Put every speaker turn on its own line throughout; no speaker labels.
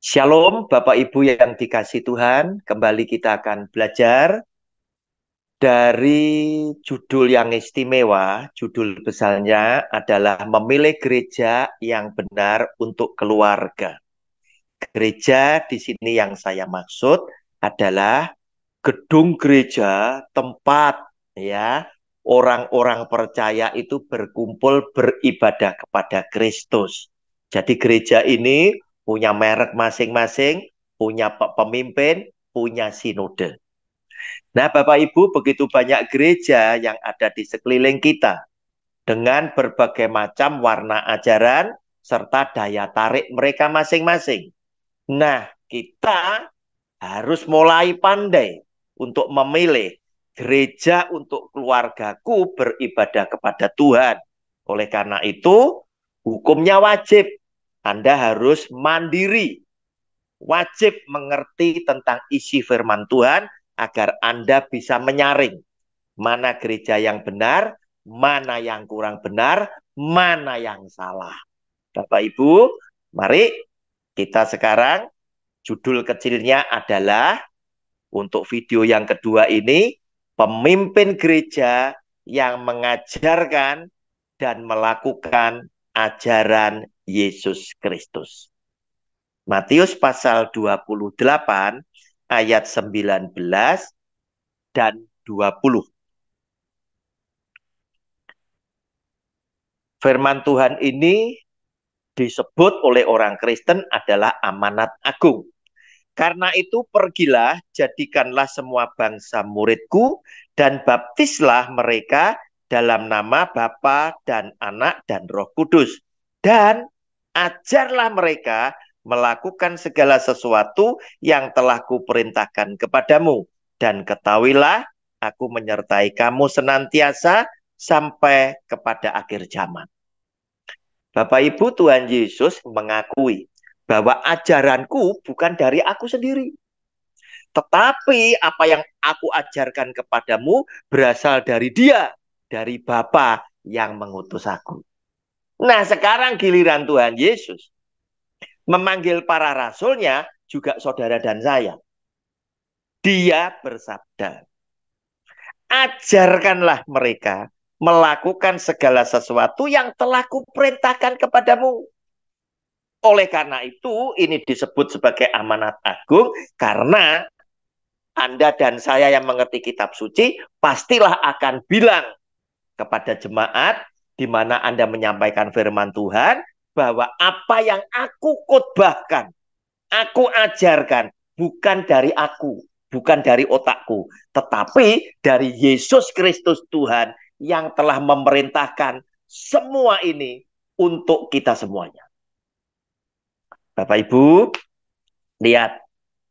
Shalom, Bapak Ibu yang dikasih Tuhan. Kembali kita akan belajar dari judul yang istimewa. Judul besarnya adalah Memilih Gereja yang Benar untuk Keluarga. Gereja di sini yang saya maksud adalah gedung gereja, tempat ya orang-orang percaya itu berkumpul beribadah kepada Kristus. Jadi gereja ini punya merek masing-masing, punya pemimpin, punya sinode. Nah, Bapak Ibu, begitu banyak gereja yang ada di sekeliling kita dengan berbagai macam warna ajaran serta daya tarik mereka masing-masing. Nah, kita harus mulai pandai untuk memilih gereja untuk keluargaku beribadah kepada Tuhan. Oleh karena itu, hukumnya wajib. Anda harus mandiri, wajib mengerti tentang isi firman Tuhan agar Anda bisa menyaring mana gereja yang benar, mana yang kurang benar, mana yang salah. Bapak Ibu, mari kita sekarang judul kecilnya adalah untuk video yang kedua ini, pemimpin gereja yang mengajarkan dan melakukan ajaran Yesus Kristus. Matius pasal 28 ayat 19 dan 20. Firman Tuhan ini disebut oleh orang Kristen adalah amanat agung. Karena itu pergilah, jadikanlah semua bangsa muridku, dan baptislah mereka dalam nama Bapa dan Anak dan Roh Kudus. Dan ajarlah mereka melakukan segala sesuatu yang telah kuperintahkan kepadamu. Dan ketahuilah, aku menyertai kamu senantiasa sampai kepada akhir zaman. Bapak Ibu, Tuhan Yesus mengakui bahwa ajaranku bukan dari aku sendiri. Tetapi apa yang aku ajarkan kepadamu berasal dari Dia, dari Bapa yang mengutus aku. Nah, sekarang giliran Tuhan Yesus memanggil para rasulnya, juga saudara dan saya. Dia bersabda, ajarkanlah mereka melakukan segala sesuatu yang telah kuperintahkan kepadamu. Oleh karena itu, ini disebut sebagai amanat agung karena Anda dan saya yang mengerti kitab suci pastilah akan bilang kepada jemaat di mana Anda menyampaikan firman Tuhan bahwa apa yang aku khotbahkan, aku ajarkan bukan dari aku, bukan dari otakku, tetapi dari Yesus Kristus Tuhan yang telah memerintahkan semua ini untuk kita semuanya. Bapak Ibu, lihat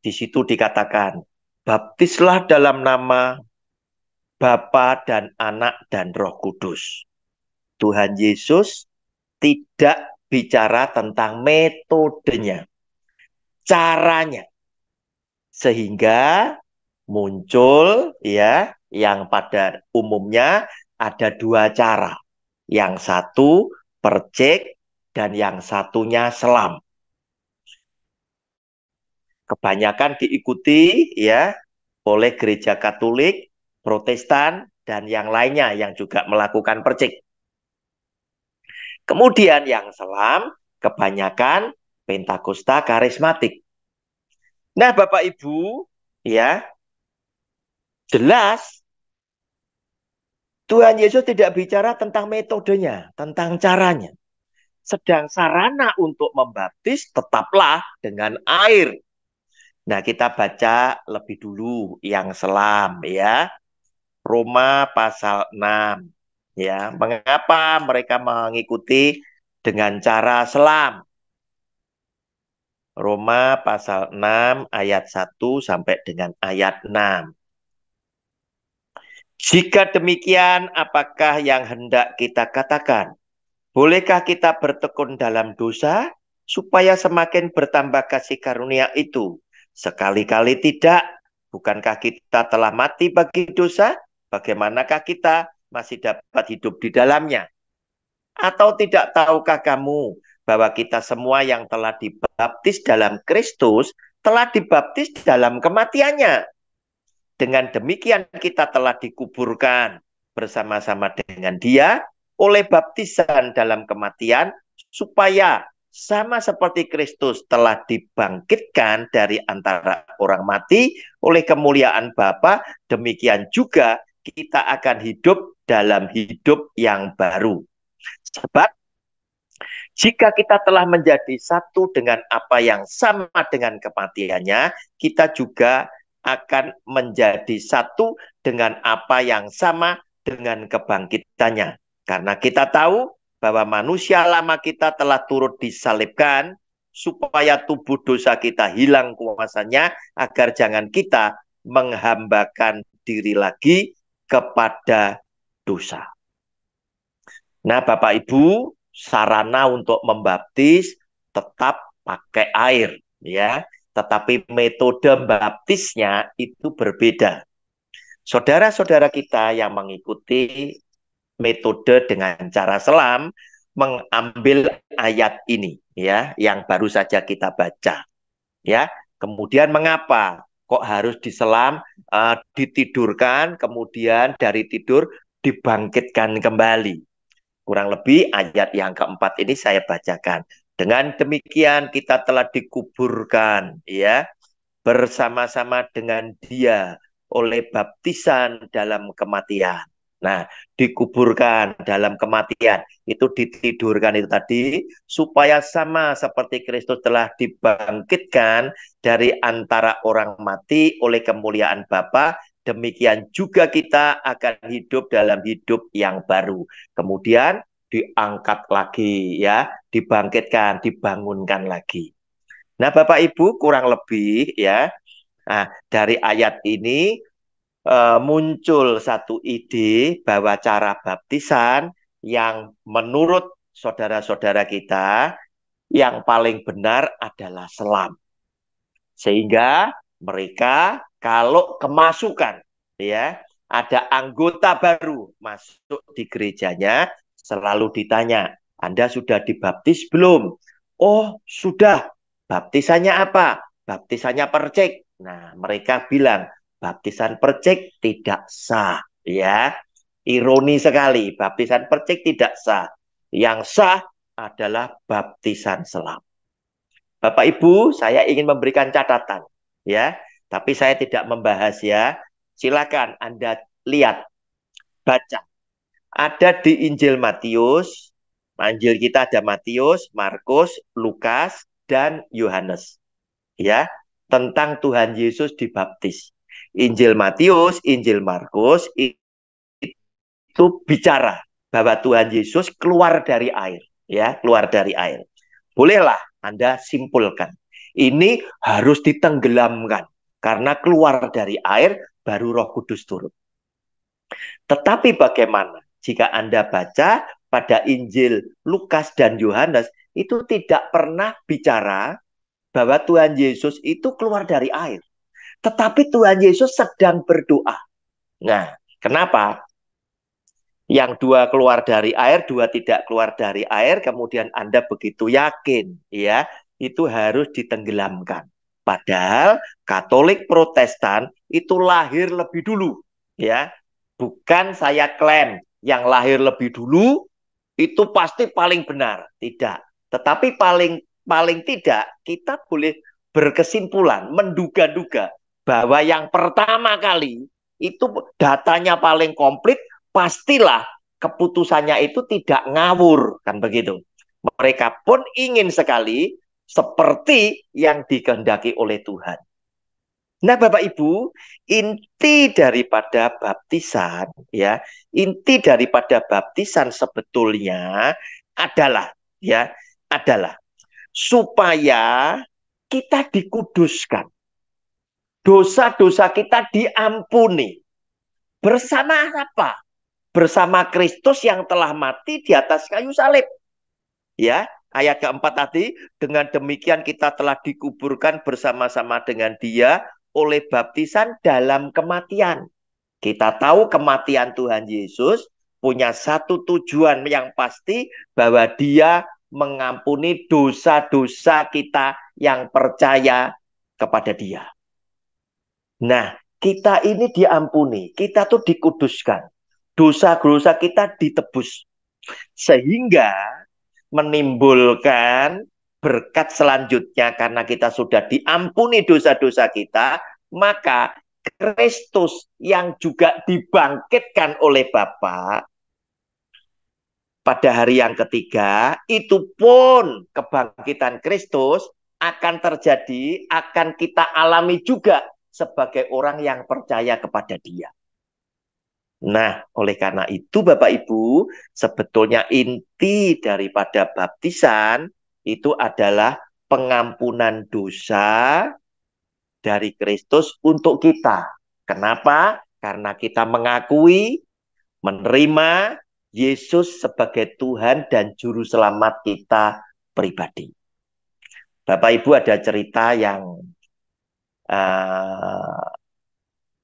di situ dikatakan, baptislah dalam nama Bapa dan Anak dan Roh Kudus. Tuhan Yesus tidak bicara tentang metodenya, caranya. Sehingga muncul ya yang pada umumnya ada dua cara. Yang satu percik dan yang satunya selam. Kebanyakan diikuti ya oleh gereja Katolik, Protestan, dan yang lainnya yang juga melakukan percik. Kemudian yang selam, kebanyakan Pentakosta karismatik. Nah, Bapak Ibu, ya, jelas Tuhan Yesus tidak bicara tentang metodenya, tentang caranya. Sedang sarana untuk membaptis tetaplah dengan air. Nah, kita baca lebih dulu yang selam ya. Roma pasal 6. Ya, mengapa mereka mengikuti dengan cara selam? Roma pasal 6 ayat 1 sampai dengan ayat 6. Jika demikian, apakah yang hendak kita katakan? Bolehkah kita bertekun dalam dosa supaya semakin bertambah kasih karunia itu? Sekali-kali tidak. Bukankah kita telah mati bagi dosa? Bagaimanakah kita masih dapat hidup di dalamnya? Atau tidak tahukah kamu bahwa kita semua yang telah dibaptis dalam Kristus telah dibaptis dalam kematiannya. Dengan demikian kita telah dikuburkan bersama-sama dengan Dia oleh baptisan dalam kematian, supaya sama seperti Kristus telah dibangkitkan dari antara orang mati oleh kemuliaan Bapa, demikian juga kita akan hidup dalam hidup yang baru. Sebab jika kita telah menjadi satu dengan apa yang sama dengan kematiannya, kita juga akan menjadi satu dengan apa yang sama dengan kebangkitannya. Karena kita tahu bahwa manusia lama kita telah turut disalibkan, supaya tubuh dosa kita hilang kuasanya, agar jangan kita menghambakan diri lagi kepada dosa. Nah, Bapak Ibu, sarana untuk membaptis tetap pakai air, ya. Tetapi metode baptisnya itu berbeda. Saudara-saudara kita yang mengikuti metode dengan cara selam mengambil ayat ini, ya, yang baru saja kita baca, ya. Kemudian mengapa kok harus diselam, ditidurkan, kemudian dari tidur dibangkitkan kembali? Kurang lebih ayat yang keempat ini saya bacakan. Dengan demikian kita telah dikuburkan, ya, bersama-sama dengan Dia oleh baptisan dalam kematian. Nah, dikuburkan dalam kematian, itu ditidurkan itu tadi, supaya sama seperti Kristus telah dibangkitkan dari antara orang mati oleh kemuliaan Bapa, demikian juga kita akan hidup dalam hidup yang baru. Kemudian diangkat lagi, ya, dibangkitkan, dibangunkan lagi. Nah, Bapak Ibu, kurang lebih, ya, nah, dari ayat ini muncul satu ide bahwa cara baptisan yang menurut saudara-saudara kita yang paling benar adalah selam. Sehingga mereka kalau kemasukan, ya, ada anggota baru masuk di gerejanya, selalu ditanya, Anda sudah dibaptis belum? Oh, sudah. Baptisannya apa? Baptisannya percik. Nah, mereka bilang, baptisan percik tidak sah, ya. Ironi sekali, baptisan percik tidak sah. Yang sah adalah baptisan selam. Bapak Ibu, saya ingin memberikan catatan, ya. Tapi saya tidak membahas, ya. Silakan Anda lihat, baca. Ada di Injil Matius, Injil kita ada Matius, Markus, Lukas, dan Yohanes, ya, tentang Tuhan Yesus dibaptis. Injil Matius, Injil Markus itu bicara bahwa Tuhan Yesus keluar dari air, ya, keluar dari air. Bolehlah Anda simpulkan, ini harus ditenggelamkan karena keluar dari air baru Roh Kudus turun. Tetapi bagaimana jika Anda baca pada Injil Lukas dan Yohanes, itu tidak pernah bicara bahwa Tuhan Yesus itu keluar dari air. Tetapi Tuhan Yesus sedang berdoa. Nah, kenapa? Yang dua keluar dari air, dua tidak keluar dari air, kemudian Anda begitu yakin, ya, itu harus ditenggelamkan. Padahal Katolik Protestan itu lahir lebih dulu, ya. Bukan saya klaim yang lahir lebih dulu itu pasti paling benar, tidak. Tetapi paling tidak kita boleh berkesimpulan, menduga-duga bahwa yang pertama kali itu datanya paling komplit, pastilah keputusannya itu tidak ngawur, kan begitu. Mereka pun ingin sekali seperti yang dikehendaki oleh Tuhan. Nah, Bapak Ibu, inti daripada baptisan, ya, inti daripada baptisan sebetulnya adalah, ya, adalah supaya kita dikuduskan. Dosa-dosa kita diampuni. Bersama apa? Bersama Kristus yang telah mati di atas kayu salib. Ya, ayat keempat tadi, dengan demikian kita telah dikuburkan bersama-sama dengan Dia oleh baptisan dalam kematian. Kita tahu kematian Tuhan Yesus punya satu tujuan yang pasti, bahwa Dia mengampuni dosa-dosa kita yang percaya kepada Dia. Nah, kita ini diampuni, kita tuh dikuduskan. Dosa-dosa kita ditebus. Sehingga menimbulkan berkat selanjutnya karena kita sudah diampuni dosa-dosa kita, maka Kristus yang juga dibangkitkan oleh Bapa pada hari yang ketiga, itu pun kebangkitan Kristus akan terjadi, akan kita alami juga sebagai orang yang percaya kepada Dia. Nah, oleh karena itu Bapak Ibu, sebetulnya inti daripada baptisan itu adalah pengampunan dosa dari Kristus untuk kita. Kenapa? Karena kita mengakui, menerima Yesus sebagai Tuhan dan Juru Selamat kita pribadi. Bapak Ibu, ada cerita yang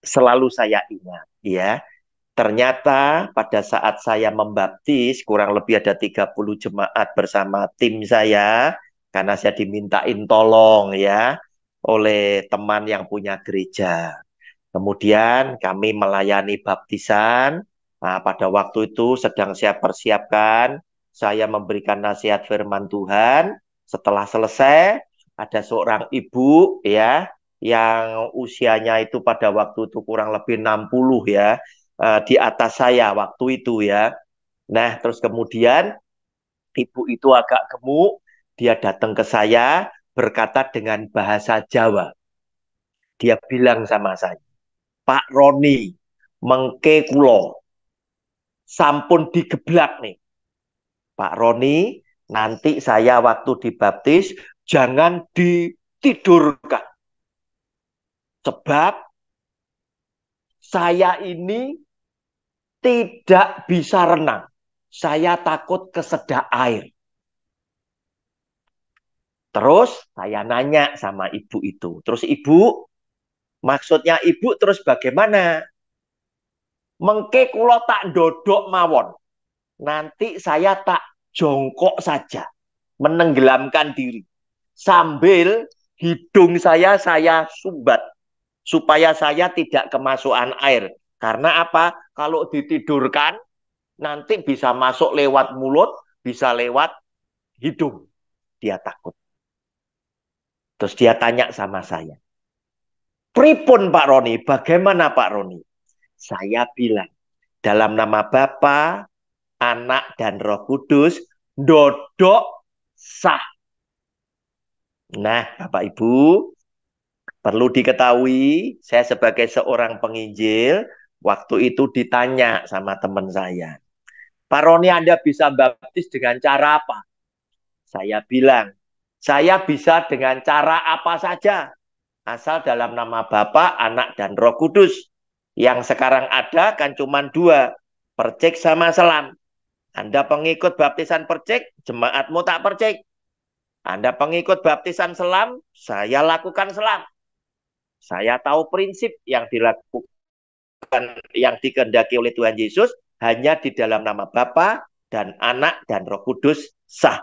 selalu saya ingat, ya. Ternyata pada saat saya membaptis, kurang lebih ada 30 jemaat bersama tim saya, karena saya dimintain tolong ya oleh teman yang punya gereja. Kemudian kami melayani baptisan. Nah, pada waktu itu sedang saya persiapkan, saya memberikan nasihat firman Tuhan. Setelah selesai, ada seorang ibu ya, yang usianya itu pada waktu itu kurang lebih 60 ya, di atas saya waktu itu ya. Nah, terus kemudian ibu itu agak gemuk, dia datang ke saya berkata dengan bahasa Jawa. Dia bilang sama saya, Pak Roni, mengke kulo, sampun digeblak nih. Pak Roni, nanti saya waktu dibaptis, jangan ditidurkan. Sebab saya ini tidak bisa renang. Saya takut kesedak air. Terus saya nanya sama ibu itu. Terus ibu, maksudnya ibu terus bagaimana? Mengke kulo tak dodok mawon. Nanti saya tak jongkok saja. Menenggelamkan diri. Sambil hidung saya sumbat. Supaya saya tidak kemasukan air. Karena apa? Kalau ditidurkan, nanti bisa masuk lewat mulut, bisa lewat hidung. Dia takut. Terus dia tanya sama saya, pripun Pak Roni? Bagaimana Pak Roni? Saya bilang, dalam nama Bapa, Anak, dan Roh Kudus, dodok sah. Nah, Bapak Ibu, perlu diketahui, saya sebagai seorang penginjil, waktu itu ditanya sama teman saya, Pak Roni Anda bisa baptis dengan cara apa? Saya bilang, saya bisa dengan cara apa saja. Asal dalam nama Bapa, Anak, dan Roh Kudus. Yang sekarang ada kan cuma dua, percik sama selam. Anda pengikut baptisan percik, jemaatmu tak percik. Anda pengikut baptisan selam, saya lakukan selam. Saya tahu prinsip yang dilakukan, yang dikehendaki oleh Tuhan Yesus, hanya di dalam nama Bapa dan Anak dan Roh Kudus sah.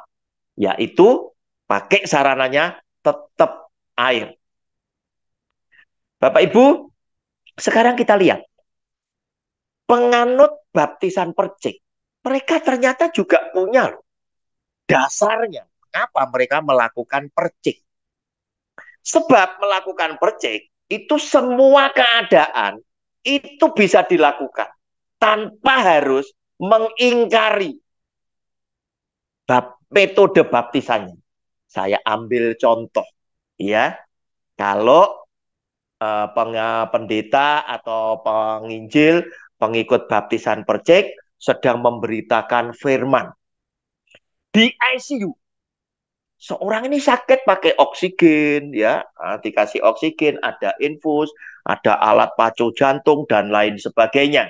Yaitu pakai sarananya tetap air. Bapak Ibu, sekarang kita lihat. Penganut baptisan percik. Mereka ternyata juga punya loh, dasarnya. Mengapa mereka melakukan percik? Sebab melakukan percik, itu semua keadaan itu bisa dilakukan. Tanpa harus mengingkari metode baptisannya. Saya ambil contoh. Ya, kalau pendeta atau penginjil, pengikut baptisan percik sedang memberitakan firman di ICU. Seorang ini sakit pakai oksigen, ya, dikasih oksigen, ada infus, ada alat pacu jantung dan lain sebagainya.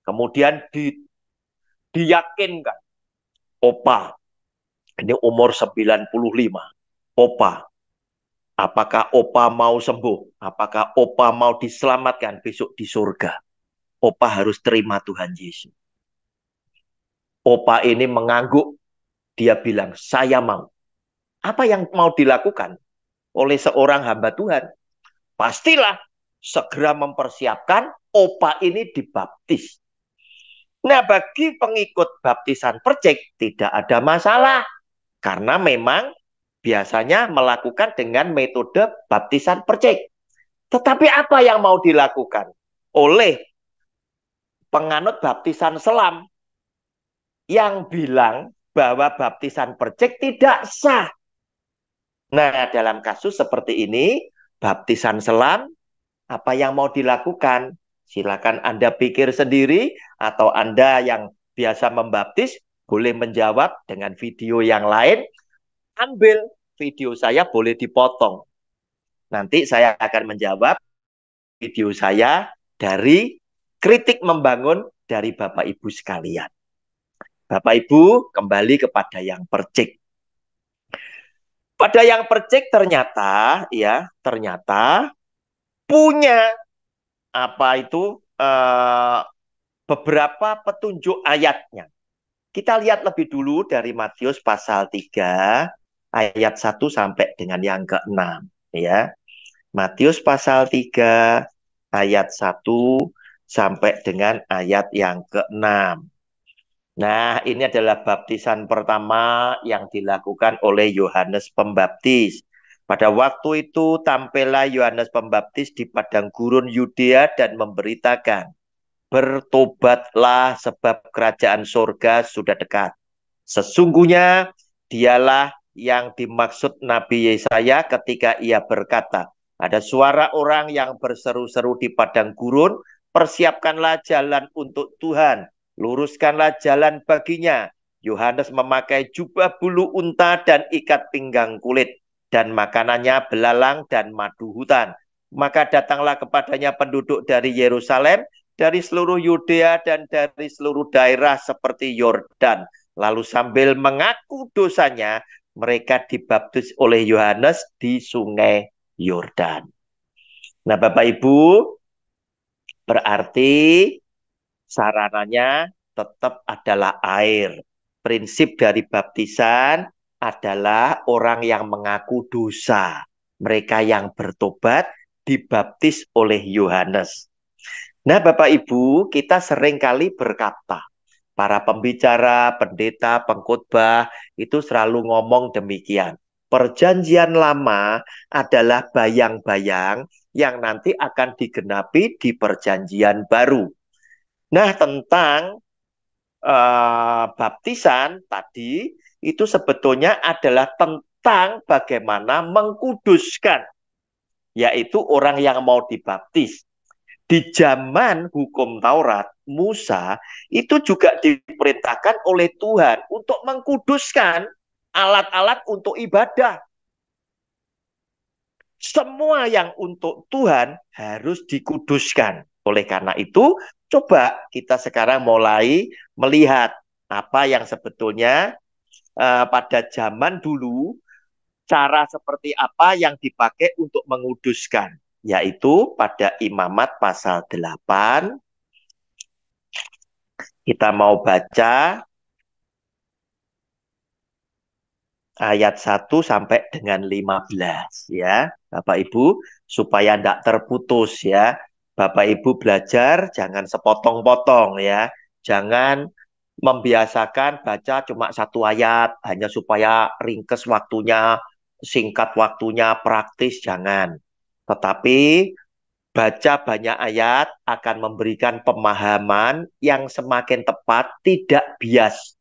Kemudian diyakinkan, Opa, ini umur 95, Opa, apakah Opa mau sembuh? Apakah Opa mau diselamatkan besok di surga? Opa harus terima Tuhan Yesus. Opa ini mengangguk, dia bilang, saya mau. Apa yang mau dilakukan oleh seorang hamba Tuhan? Pastilah segera mempersiapkan opa ini dibaptis. Nah, bagi pengikut baptisan percik tidak ada masalah. Karena memang biasanya melakukan dengan metode baptisan percik. Tetapi apa yang mau dilakukan oleh penganut baptisan selam yang bilang bahwa baptisan percik tidak sah? Nah, dalam kasus seperti ini, baptisan selam, apa yang mau dilakukan? Silakan Anda pikir sendiri, atau Anda yang biasa membaptis, boleh menjawab dengan video yang lain. Ambil video saya, boleh dipotong. Nanti saya akan menjawab video saya dari kritik membangun dari Bapak Ibu sekalian. Bapak Ibu, kembali kepada yang percik. Pada yang percik ternyata punya apa itu beberapa petunjuk ayatnya. Kita lihat lebih dulu dari Matius pasal 3 ayat 1 sampai dengan yang ke-6 ya. Matius pasal 3 ayat 1 sampai dengan ayat yang ke-6. Nah, ini adalah baptisan pertama yang dilakukan oleh Yohanes Pembaptis. Pada waktu itu tampillah Yohanes Pembaptis di padang gurun Yudea dan memberitakan, bertobatlah sebab kerajaan surga sudah dekat. Sesungguhnya dialah yang dimaksud Nabi Yesaya ketika ia berkata, ada suara orang yang berseru-seru di padang gurun, persiapkanlah jalan untuk Tuhan, luruskanlah jalan baginya. Yohanes memakai jubah bulu unta dan ikat pinggang kulit, dan makanannya belalang dan madu hutan. Maka datanglah kepadanya penduduk dari Yerusalem, dari seluruh Yudea dan dari seluruh daerah seperti Yordan. Lalu sambil mengaku dosanya, mereka dibaptis oleh Yohanes di sungai Yordan. Nah, Bapak Ibu, berarti sarananya tetap adalah air. Prinsip dari baptisan adalah orang yang mengaku dosa. Mereka yang bertobat dibaptis oleh Yohanes. Nah, Bapak Ibu, kita seringkali berkata, para pembicara, pendeta, pengkhotbah itu selalu ngomong demikian. Perjanjian lama adalah bayang-bayang yang nanti akan digenapi di perjanjian baru. Nah, tentang baptisan tadi itu sebetulnya adalah tentang bagaimana mengkuduskan, yaitu orang yang mau dibaptis. Di zaman hukum Taurat, Musa itu juga diperintahkan oleh Tuhan untuk mengkuduskan alat-alat untuk ibadah. Semua yang untuk Tuhan harus dikuduskan. Oleh karena itu, coba kita sekarang mulai melihat apa yang sebetulnya pada zaman dulu, cara seperti apa yang dipakai untuk menguduskan. Yaitu pada Imamat pasal 8, kita mau baca ayat 1 sampai dengan 15 ya, Bapak Ibu, supaya tidak terputus ya. Bapak Ibu belajar jangan sepotong-potong ya. Jangan membiasakan baca cuma satu ayat hanya supaya ringkes waktunya, singkat waktunya, praktis, jangan. Tetapi baca banyak ayat akan memberikan pemahaman yang semakin tepat, tidak bias.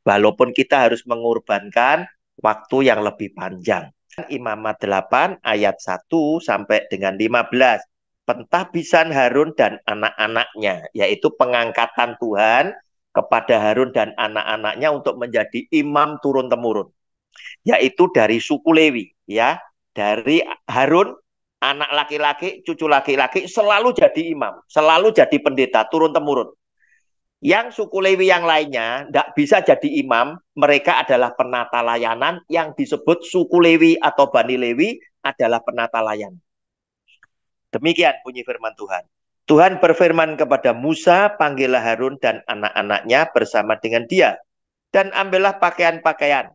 Walaupun kita harus mengorbankan waktu yang lebih panjang. Imamat 8 ayat 1 sampai dengan 15. Pentahbisan Harun dan anak-anaknya, yaitu pengangkatan Tuhan kepada Harun dan anak-anaknya untuk menjadi imam turun-temurun, yaitu dari suku Lewi ya. Dari Harun, anak laki-laki, cucu laki-laki selalu jadi imam, selalu jadi pendeta turun-temurun. Yang suku Lewi yang lainnya tidak bisa jadi imam, mereka adalah penata layanan, yang disebut suku Lewi atau Bani Lewi adalah penata layanan. Demikian bunyi firman Tuhan. Tuhan berfirman kepada Musa, panggillah Harun dan anak-anaknya bersama dengan dia. Dan ambillah pakaian-pakaian,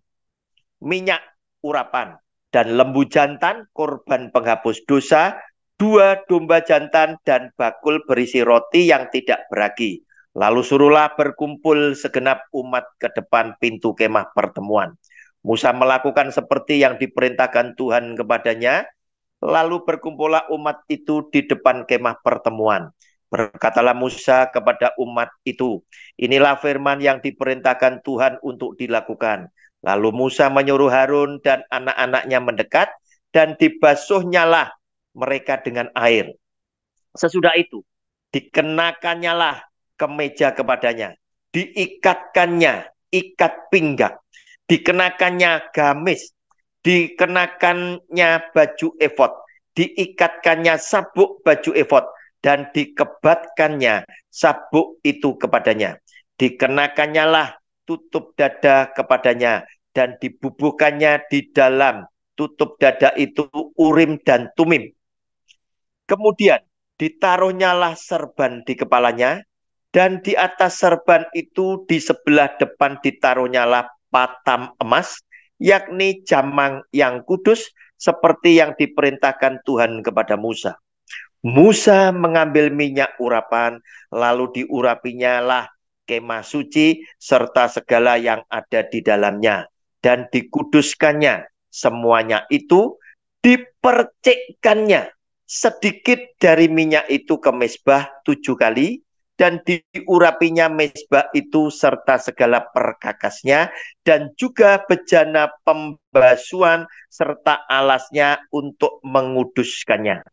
minyak urapan, dan lembu jantan, korban penghapus dosa, 2 domba jantan, dan bakul berisi roti yang tidak beragi. Lalu suruhlah berkumpul segenap umat ke depan pintu kemah pertemuan. Musa melakukan seperti yang diperintahkan Tuhan kepadanya. Lalu berkumpullah umat itu di depan kemah pertemuan. Berkatalah Musa kepada umat itu, inilah firman yang diperintahkan Tuhan untuk dilakukan. Lalu Musa menyuruh Harun dan anak-anaknya mendekat, dan dibasuhnyalah mereka dengan air. Sesudah itu, dikenakannya lah kemeja kepadanya, diikatkannya ikat pinggang, dikenakannya gamis, dikenakannya baju efod, diikatkannya sabuk baju efod, dan dikebatkannya sabuk itu kepadanya. Dikenakannya lah tutup dada kepadanya, dan dibubuhkannya di dalam tutup dada itu Urim dan Tumim. Kemudian ditaruhnyalah serban di kepalanya, dan di atas serban itu di sebelah depan ditaruhnyalah patam emas, yakni jamang yang kudus, seperti yang diperintahkan Tuhan kepada Musa. Musa mengambil minyak urapan, lalu diurapinya lah kemah suci serta segala yang ada di dalamnya, dan dikuduskannya semuanya itu, dipercikkannya sedikit dari minyak itu ke mezbah 7 kali, dan diurapinya mezbah itu serta segala perkakasnya, dan juga bejana pembasuhan serta alasnya untuk menguduskannya.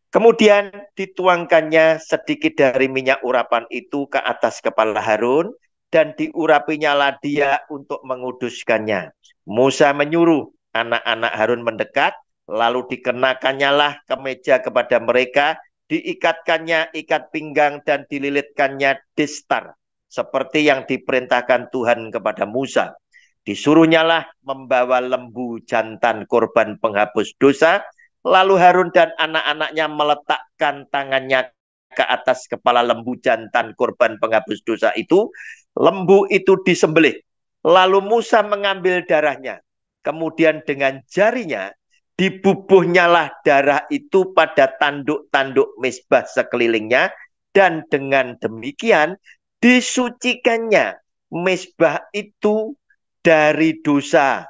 Kemudian dituangkannya sedikit dari minyak urapan itu ke atas kepala Harun, dan diurapinya lah dia untuk menguduskannya. Musa menyuruh anak-anak Harun mendekat, lalu dikenakannya lah kemeja kepada mereka, diikatkannya ikat pinggang, dan dililitkannya distar, seperti yang diperintahkan Tuhan kepada Musa. Disuruhnya lah membawa lembu jantan korban penghapus dosa. Lalu Harun dan anak-anaknya meletakkan tangannya ke atas kepala lembu jantan korban penghapus dosa itu. Lembu itu disembelih. Lalu Musa mengambil darahnya. Kemudian dengan jarinya dibubuhnyalah darah itu pada tanduk-tanduk mezbah sekelilingnya. Dan dengan demikian disucikannya mezbah itu dari dosa.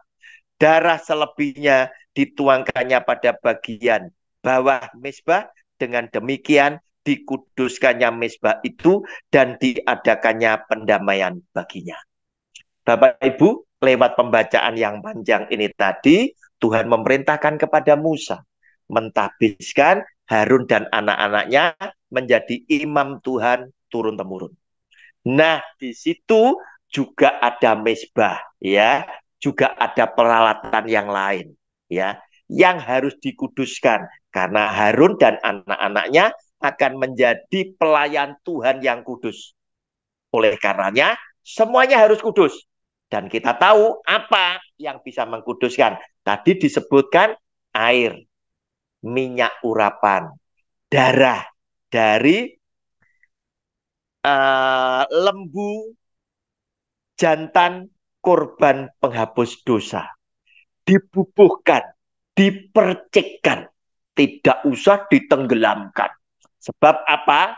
Darah selebihnya dituangkannya pada bagian bawah mezbah. Dengan demikian dikuduskannya mezbah itu dan diadakannya pendamaian baginya. Bapak Ibu, lewat pembacaan yang panjang ini tadi, Tuhan memerintahkan kepada Musa mentahbiskan Harun dan anak-anaknya menjadi imam Tuhan turun-temurun. Nah, di situ juga ada mezbah, ya, juga ada peralatan yang lain, ya, yang harus dikuduskan karena Harun dan anak-anaknya akan menjadi pelayan Tuhan yang kudus. Oleh karenanya, semuanya harus kudus. Dan kita tahu apa yang bisa mengkuduskan. Tadi disebutkan air, minyak urapan, darah dari lembu jantan korban penghapus dosa. Dibubuhkan, dipercikkan, tidak usah ditenggelamkan. Sebab apa?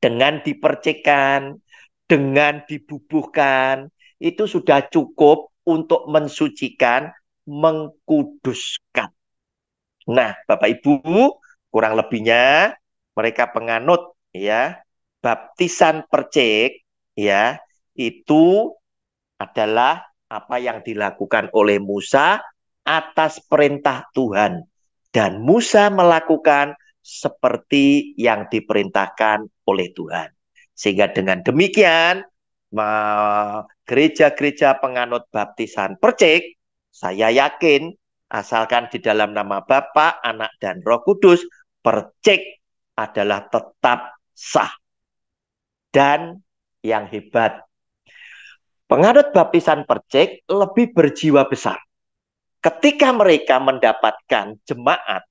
Dengan dipercikkan, dengan dibubuhkan, itu sudah cukup untuk mensucikan, mengkuduskan. Nah, Bapak Ibu, kurang lebihnya mereka penganut ya baptisan percik ya itu adalah apa yang dilakukan oleh Musa atas perintah Tuhan, dan Musa melakukan seperti yang diperintahkan oleh Tuhan. Sehingga dengan demikian gereja-gereja penganut baptisan percik, saya yakin asalkan di dalam nama Bapa, Anak, dan Roh Kudus, percik adalah tetap sah. Dan yang hebat, penganut baptisan percik lebih berjiwa besar. Ketika mereka mendapatkan jemaat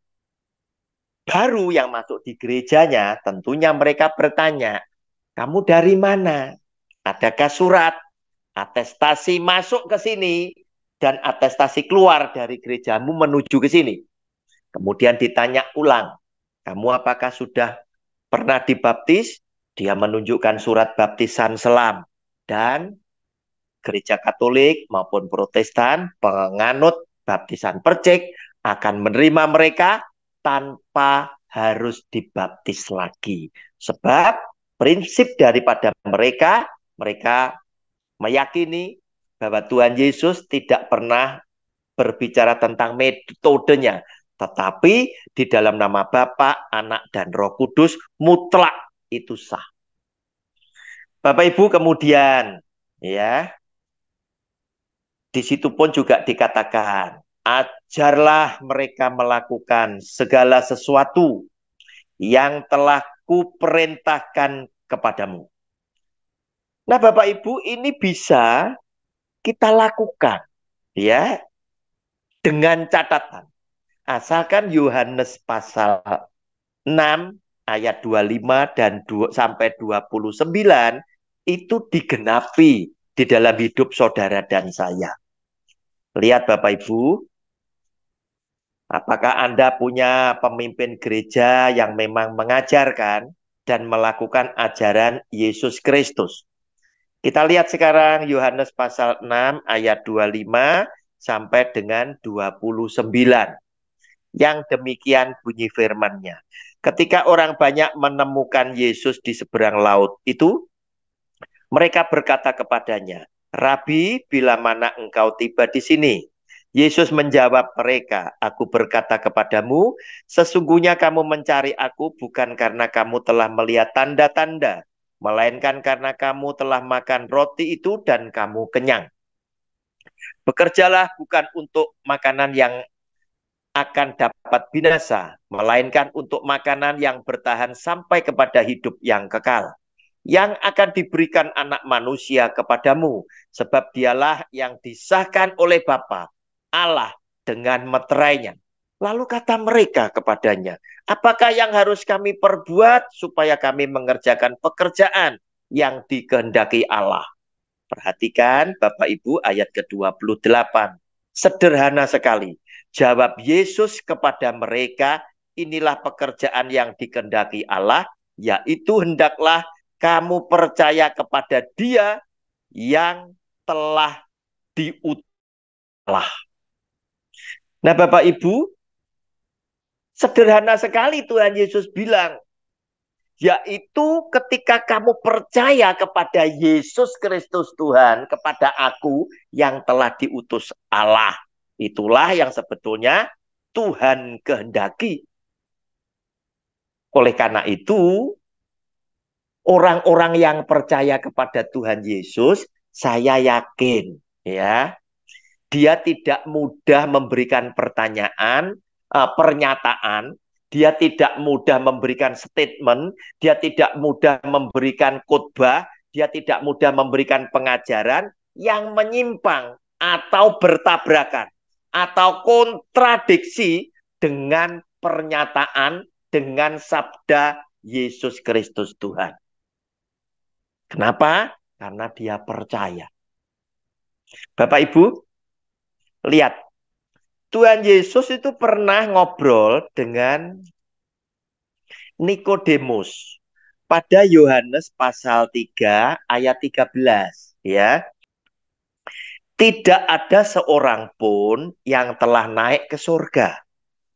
baru yang masuk di gerejanya, tentunya mereka bertanya, kamu dari mana? Adakah surat atestasi masuk ke sini dan atestasi keluar dari gerejamu menuju ke sini? Kemudian ditanya ulang, kamu apakah sudah pernah dibaptis? Dia menunjukkan surat baptisan selam. Dan gereja Katolik maupun Protestan, penganut baptisan percik akan menerima mereka tanpa harus dibaptis lagi. Sebab prinsip daripada mereka, mereka meyakini bahwa Tuhan Yesus tidak pernah berbicara tentang metodenya, tetapi di dalam nama Bapa, Anak, dan Roh Kudus mutlak itu sah. Bapak Ibu kemudian ya, di situ pun juga dikatakan, ajarlah mereka melakukan segala sesuatu yang telah kuperintahkan kepadamu. Nah, Bapak Ibu, ini bisa kita lakukan ya dengan catatan. Asalkan Yohanes pasal 6 ayat 25 dan sampai 29 itu digenapi di dalam hidup saudara dan saya. Lihat Bapak Ibu, apakah Anda punya pemimpin gereja yang memang mengajarkan dan melakukan ajaran Yesus Kristus? Kita lihat sekarang Yohanes pasal 6 ayat 25 sampai dengan 29. Yang demikian bunyi firman-Nya. Ketika orang banyak menemukan Yesus di seberang laut itu, mereka berkata kepadanya, Rabi, bila mana engkau tiba di sini? Yesus menjawab mereka, aku berkata kepadamu, sesungguhnya kamu mencari aku bukan karena kamu telah melihat tanda-tanda, melainkan karena kamu telah makan roti itu dan kamu kenyang. Bekerjalah bukan untuk makanan yang akan dapat binasa, melainkan untuk makanan yang bertahan sampai kepada hidup yang kekal, yang akan diberikan anak manusia kepadamu, sebab dialah yang disahkan oleh Bapa Allah dengan meterainya. Lalu kata mereka kepadanya, apakah yang harus kami perbuat supaya kami mengerjakan pekerjaan yang dikehendaki Allah? Perhatikan Bapak Ibu ayat ke-28. Sederhana sekali. Jawab Yesus kepada mereka, inilah pekerjaan yang dikehendaki Allah, yaitu hendaklah kamu percaya kepada Dia yang telah diutus Allah. Nah Bapak Ibu, sederhana sekali Tuhan Yesus bilang, yaitu ketika kamu percaya kepada Yesus Kristus Tuhan, kepada aku yang telah diutus Allah. Itulah yang sebetulnya Tuhan kehendaki. Oleh karena itu, orang-orang yang percaya kepada Tuhan Yesus, saya yakin ya, dia tidak mudah memberikan pernyataan, dia tidak mudah memberikan statement, dia tidak mudah memberikan khotbah, dia tidak mudah memberikan pengajaran yang menyimpang atau bertabrakan atau kontradiksi dengan pernyataan, dengan sabda Yesus Kristus Tuhan. Kenapa? Karena dia percaya. Bapak Ibu, lihat, Tuhan Yesus itu pernah ngobrol dengan Nikodemus pada Yohanes pasal 3 ayat 13 ya. Tidak ada seorang pun yang telah naik ke surga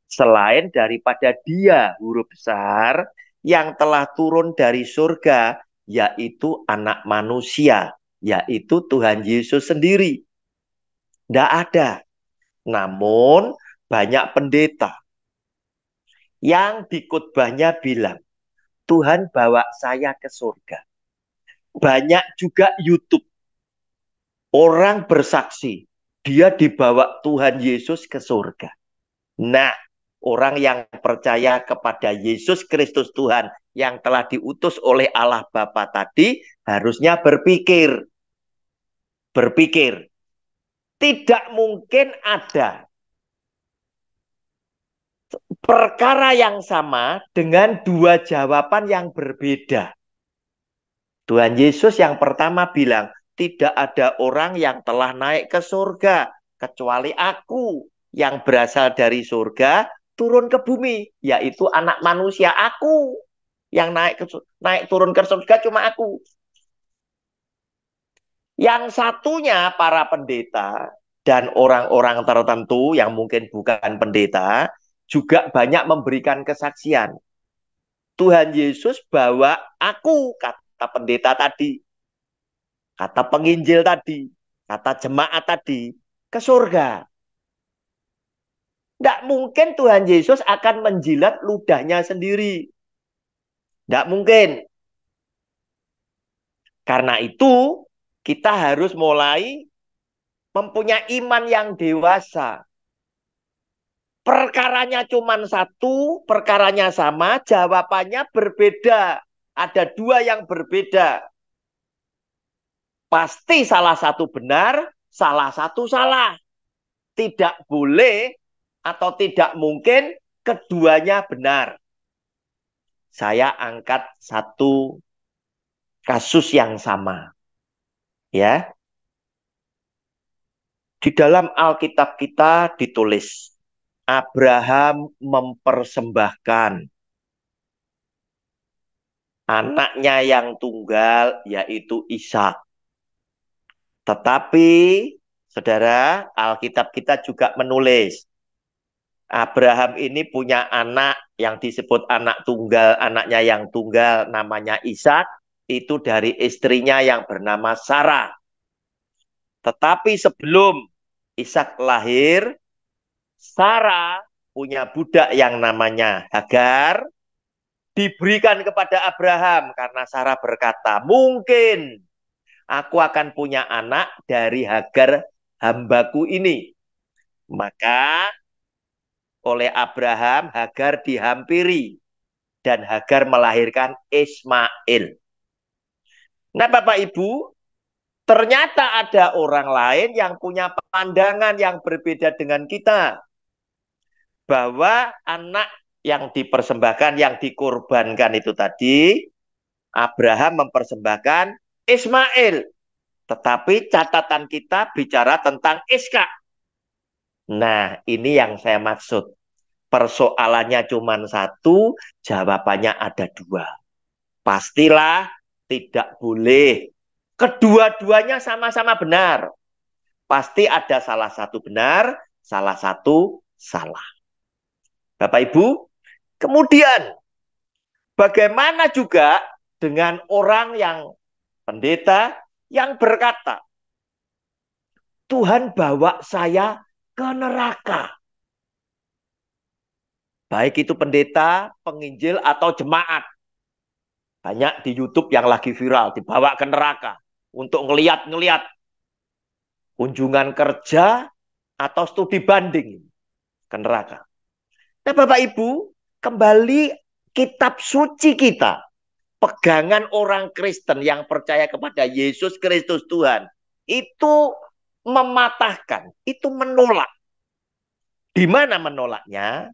selain daripada Dia, huruf besar, yang telah turun dari surga, yaitu anak manusia, yaitu Tuhan Yesus sendiri. Tidak ada. Namun banyak pendeta yang di khotbahnya bilang, Tuhan bawa saya ke surga. Banyak juga YouTube. Orang bersaksi, dia dibawa Tuhan Yesus ke surga. Nah, orang yang percaya kepada Yesus Kristus Tuhan yang telah diutus oleh Allah Bapa tadi, harusnya berpikir. Tidak mungkin ada perkara yang sama dengan dua jawaban yang berbeda. Tuhan Yesus yang pertama bilang, tidak ada orang yang telah naik ke surga kecuali aku yang berasal dari surga turun ke bumi, yaitu anak manusia. Aku yang naik turun ke surga cuma aku. Yang satunya para pendeta dan orang-orang tertentu yang mungkin bukan pendeta juga banyak memberikan kesaksian. Tuhan Yesus bawa aku, kata pendeta tadi, kata penginjil tadi, kata jemaat tadi, ke surga. Tidak mungkin Tuhan Yesus akan menjilat ludahnya sendiri. Tidak mungkin. Karena itu, kita harus mulai mempunyai iman yang dewasa. Perkaranya cuma satu, perkaranya sama, jawabannya berbeda. Ada dua yang berbeda. Pasti salah satu benar, salah satu salah. Tidak boleh atau tidak mungkin keduanya benar. Saya angkat satu kasus yang sama. Ya. Di dalam Alkitab kita ditulis, Abraham mempersembahkan anaknya yang tunggal, yaitu Ishak. Tetapi, saudara, Alkitab kita juga menulis, Abraham ini punya anak yang disebut anak tunggal, anaknya yang tunggal namanya Ishak, itu dari istrinya yang bernama Sarah. Tetapi sebelum Ishak lahir, Sarah punya budak yang namanya Hagar, diberikan kepada Abraham karena Sarah berkata, mungkin aku akan punya anak dari Hagar hambaku ini. Maka oleh Abraham, Hagar dihampiri dan Hagar melahirkan Ismail. Nah, Bapak Ibu, ternyata ada orang lain yang punya pandangan yang berbeda dengan kita. Bahwa anak yang dipersembahkan, yang dikorbankan itu tadi, Abraham mempersembahkan Ismail. Tetapi catatan kita bicara tentang Iskak. Nah, ini yang saya maksud. Persoalannya cuma satu, jawabannya ada dua. Pastilah tidak boleh. Kedua-duanya sama-sama benar. Pasti ada salah satu benar, salah satu salah. Bapak Ibu, kemudian bagaimana juga dengan orang yang pendeta yang berkata, Tuhan bawa saya ke neraka. Baik itu pendeta, penginjil, atau jemaat. Banyak di YouTube yang lagi viral, dibawa ke neraka. Untuk ngeliat-ngeliat kunjungan kerja atau studi banding ke neraka. Nah Bapak Ibu, kembali kitab suci kita, pegangan orang Kristen yang percaya kepada Yesus Kristus Tuhan, itu mematahkan, itu menolak. Di mana menolaknya?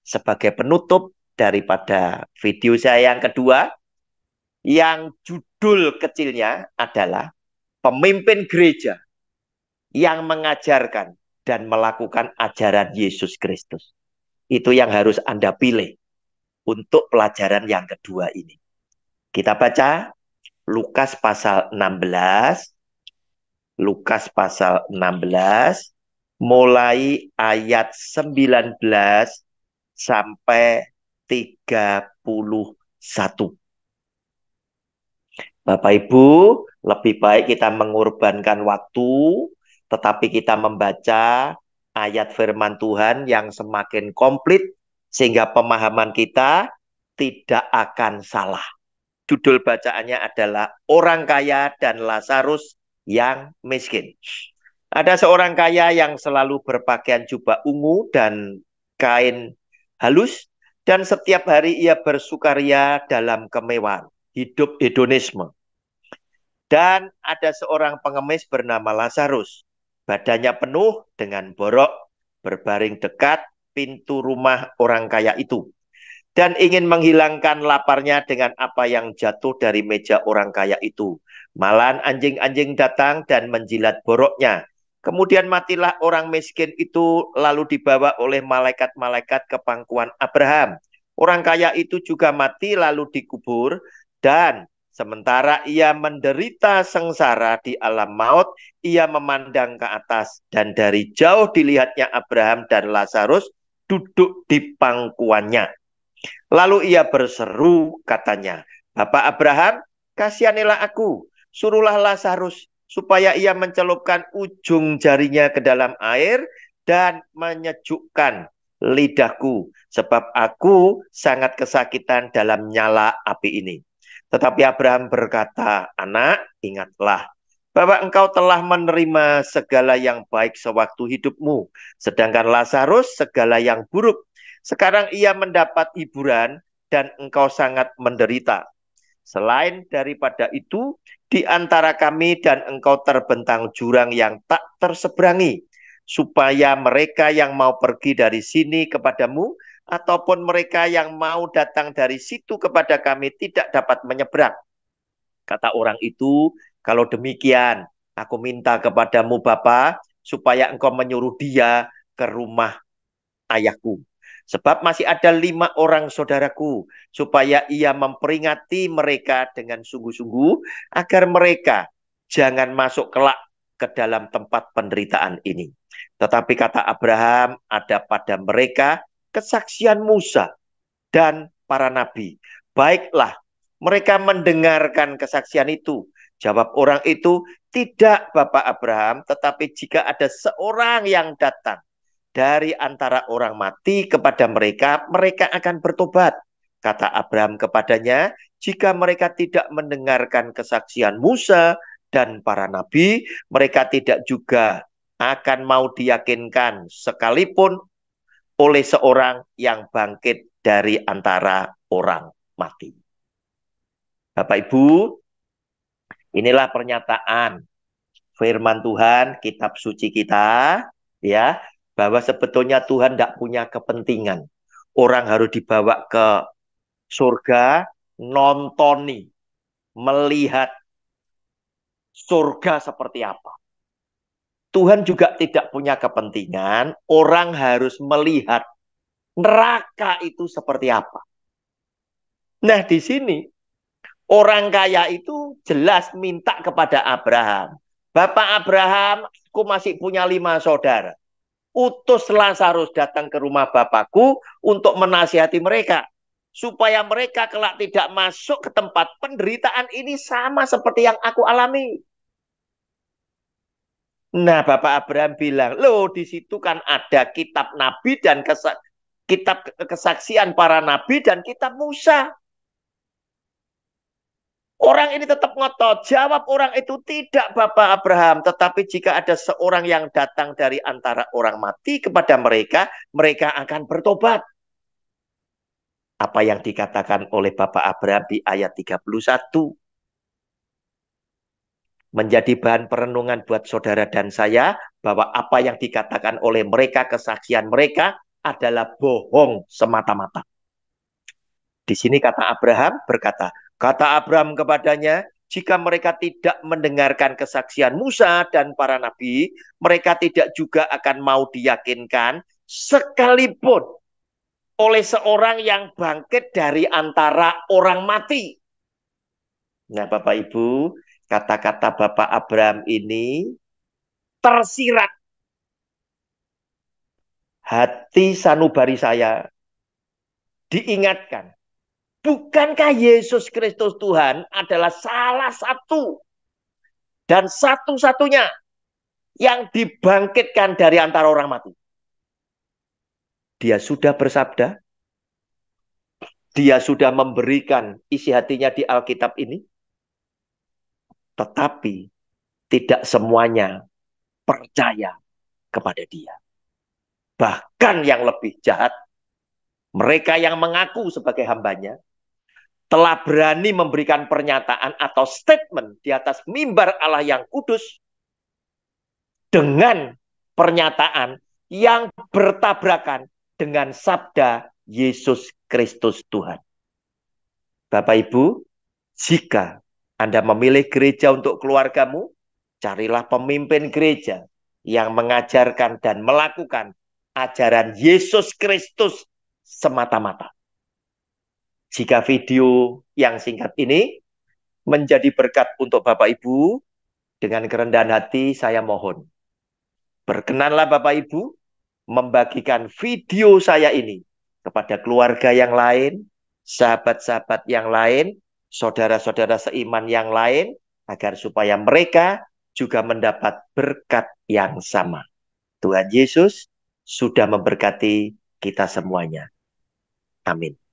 Sebagai penutup daripada video saya yang kedua, yang judul kecilnya adalah pemimpin gereja yang mengajarkan dan melakukan ajaran Yesus Kristus. Itu yang harus Anda pilih untuk pelajaran yang kedua ini. Kita baca Lukas pasal 16, Lukas pasal 16, mulai ayat 19 sampai 31. Bapak Ibu, lebih baik kita mengorbankan waktu, tetapi kita membaca ayat firman Tuhan yang semakin komplit, sehingga pemahaman kita tidak akan salah. Judul bacaannya adalah Orang Kaya dan Lazarus yang Miskin. Ada seorang kaya yang selalu berpakaian jubah ungu dan kain halus, dan setiap hari ia bersukaria dalam kemewahan, hidup hedonisme. Dan ada seorang pengemis bernama Lazarus, badannya penuh dengan borok, berbaring dekat pintu rumah orang kaya itu. dan ingin menghilangkan laparnya dengan apa yang jatuh dari meja orang kaya itu. Malahan anjing-anjing datang dan menjilat boroknya. Kemudian matilah orang miskin itu, lalu dibawa oleh malaikat-malaikat ke pangkuan Abraham. Orang kaya itu juga mati lalu dikubur, dan sementara ia menderita sengsara di alam maut, ia memandang ke atas, dan dari jauh dilihatnya Abraham dan Lazarus duduk di pangkuannya. Lalu ia berseru, katanya, "Bapak Abraham, kasihanilah aku, suruhlah Lazarus supaya ia mencelupkan ujung jarinya ke dalam air dan menyejukkan lidahku, sebab aku sangat kesakitan dalam nyala api ini." Tetapi Abraham berkata, "Anak, ingatlah bahwa engkau telah menerima segala yang baik sewaktu hidupmu, sedangkan Lazarus segala yang buruk. Sekarang ia mendapat hiburan dan engkau sangat menderita. Selain daripada itu, di antara kami dan engkau terbentang jurang yang tak terseberangi, supaya mereka yang mau pergi dari sini kepadamu, ataupun mereka yang mau datang dari situ kepada kami tidak dapat menyeberang." Kata orang itu, "Kalau demikian, aku minta kepadamu Bapa, supaya engkau menyuruh dia ke rumah ayahku. Sebab masih ada 5 orang saudaraku, supaya ia memperingati mereka dengan sungguh-sungguh, agar mereka jangan masuk kelak ke dalam tempat penderitaan ini." Tetapi kata Abraham, ada pada mereka kesaksian Musa dan para nabi. Baiklah, mereka mendengarkan kesaksian itu. Jawab orang itu, "Tidak, Bapak Abraham, tetapi jika ada seorang yang datang dari antara orang mati kepada mereka, mereka akan bertobat." Kata Abraham kepadanya, "Jika mereka tidak mendengarkan kesaksian Musa dan para nabi, mereka tidak juga akan mau diyakinkan sekalipun oleh seorang yang bangkit dari antara orang mati." Bapak Ibu, inilah pernyataan firman Tuhan, kitab suci kita, ya, bahwa sebetulnya Tuhan tidak punya kepentingan orang harus dibawa ke surga, nontoni, melihat surga seperti apa. Tuhan juga tidak punya kepentingan orang harus melihat neraka itu seperti apa. Nah, di sini orang kaya itu jelas minta kepada Abraham, "Bapak Abraham, aku masih punya 5 saudara. Utus Lazarus datang ke rumah Bapakku untuk menasihati mereka, supaya mereka kelak tidak masuk ke tempat penderitaan ini sama seperti yang aku alami." Nah, Bapak Abraham bilang, "Loh, di situ kan ada kitab nabi dan kitab kesaksian para nabi dan kitab Musa." Orang ini tetap ngotot. Jawab orang itu, "Tidak, Bapak Abraham. Tetapi jika ada seorang yang datang dari antara orang mati kepada mereka, mereka akan bertobat." Apa yang dikatakan oleh Bapak Abraham di ayat 31. Menjadi bahan perenungan buat saudara dan saya, bahwa apa yang dikatakan oleh mereka, kesaksian mereka, adalah bohong semata-mata. Di sini kata Abraham berkata, kata Abraham kepadanya, "Jika mereka tidak mendengarkan kesaksian Musa dan para nabi, mereka tidak juga akan mau diyakinkan sekalipun oleh seorang yang bangkit dari antara orang mati." Nah, Bapak Ibu, kata-kata Bapak Abraham ini tersirat hati sanubari saya, diingatkan. Bukankah Yesus Kristus Tuhan adalah salah satu dan satu-satunya yang dibangkitkan dari antara orang mati? Dia sudah bersabda, dia sudah memberikan isi hatinya di Alkitab ini, tetapi tidak semuanya percaya kepada dia. Bahkan yang lebih jahat, mereka yang mengaku sebagai hambanya, telah berani memberikan pernyataan atau statement di atas mimbar Allah yang kudus dengan pernyataan yang bertabrakan dengan sabda Yesus Kristus Tuhan. Bapak Ibu, jika Anda memilih gereja untuk keluargamu, carilah pemimpin gereja yang mengajarkan dan melakukan ajaran Yesus Kristus semata-mata. Jika video yang singkat ini menjadi berkat untuk Bapak Ibu, dengan kerendahan hati saya mohon, berkenanlah Bapak Ibu membagikan video saya ini kepada keluarga yang lain, sahabat-sahabat yang lain, saudara-saudara seiman yang lain, agar supaya mereka juga mendapat berkat yang sama. Tuhan Yesus sudah memberkati kita semuanya. Amin.